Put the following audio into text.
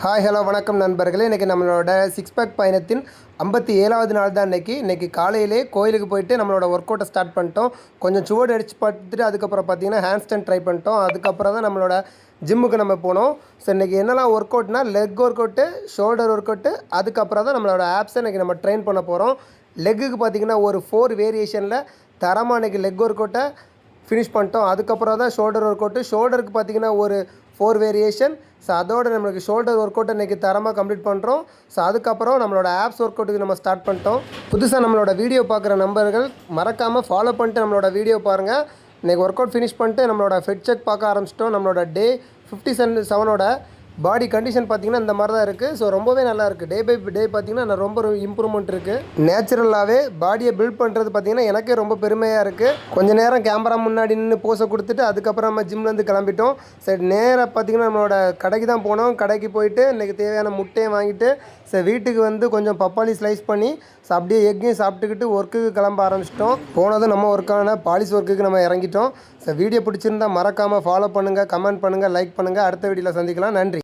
Hi hello வணக்கம் நண்பர்களே. இன்றைக்கி நம்மளோட சிக்ஸ் பேக் பயணத்தின் 57வது நாள் தான். இன்றைக்கி காலையிலே கோயிலுக்கு போயிட்டு நம்மளோட ஒர்க் அவுட்டை ஸ்டார்ட் பண்ணிட்டோம். கொஞ்சம் சுவடு அடித்து பார்த்துட்டு அதுக்கப்புறம் பார்த்திங்கன்னா ஹேண்ட் ஸ்டாண்ட் ட்ரை பண்ணிட்டோம். அதுக்கப்புறம் தான் நம்மளோட ஜிம்முக்கு நம்ம போனோம். ஸோ இன்றைக்கி என்னெல்லாம் ஒர்க் அவுட்னா leg work out, shoulder work out, அதுக்கப்புறம் தான் நம்மளோட ஆப்ஸை இன்றைக்கி நம்ம ட்ரெயின் பண்ண போகிறோம். லெக்குக்கு பார்த்திங்கன்னா ஒரு 4 வேரியேஷனில் தரமாக இன்றைக்கி லெக் ஒர்க் அவுட்டை ஃபினிஷ் பண்ணிட்டோம். அதுக்கப்புறம் தான் ஷோல்டர் ஒர்க் அவுட்டு, ஷோல்டருக்கு பார்த்திங்கன்னா ஒரு 4 வேரியேஷன். ஸோ அதோடு நம்மளுக்கு ஷோல்டர் ஒர்க் அவுட்டை இன்றைக்கி தரமாக கம்ப்ளீட் பண்ணுறோம். ஸோ அதுக்கப்புறம் நம்மளோட ஆப்ஸ் ஒர்க் அவுட்டுக்கு நம்ம ஸ்டார்ட் பண்ணிட்டோம். புதுசாக நம்மளோட வீடியோ பார்க்குற நண்பர்கள் மறக்காமல் ஃபாலோ பண்ணிட்டு நம்மளோட வீடியோ பாருங்கள். இன்றைக்கி ஒர்க் அவுட் ஃபினிஷ் பண்ணிட்டு நம்மளோட ஃபெட் செக் பார்க்க ஆரம்பிச்சிட்டோம். நம்மளோட டே 57ஓட பாடி கண்டிஷன் பார்த்திங்கன்னா இந்த மாதிரி தான் இருக்குது. ஸோ ரொம்பவே நல்லா இருக்குது. டே பை டே பார்த்திங்கன்னா ரொம்ப இம்ப்ரூவ்மெண்ட் இருக்குது. நேச்சுரலாகவே பாடியை பில்ட் பண்ணுறது பார்த்திங்கன்னா எனக்கே ரொம்ப பெருமையாக இருக்குது. கொஞ்சம் நேரம் கேமரா முன்னாடி நின்று போஸை கொடுத்துட்டு அதுக்கப்புறம் நம்ம ஜிம்லேருந்து கிளம்பிட்டோம். சரி, நேராக பார்த்திங்கன்னா நம்மளோட கடைக்கு தான் போனோம். கடைக்கு போயிட்டு இன்றைக்கி தேவையான முட்டையை வாங்கிட்டு சரி வீட்டுக்கு வந்து கொஞ்சம் பப்பாளி ஸ்லைஸ் பண்ணி அப்படியே எக்கையும் சாப்பிட்டுக்கிட்டு ஒர்க்குக்கு கிளம்ப ஆரம்பிச்சிட்டோம். போனதும் நம்ம ஒர்க்கான பாலிஸ் ஒர்க்குக்கு நம்ம இறங்கிட்டோம். ஸோ வீடியோ பிடிச்சிருந்தால் மறக்காமல் ஃபாலோ பண்ணுங்கள், கமெண்ட் பண்ணுங்கள், லைக் பண்ணுங்கள். அடுத்த வீடியோவில் சந்திக்கலாம். நன்றி.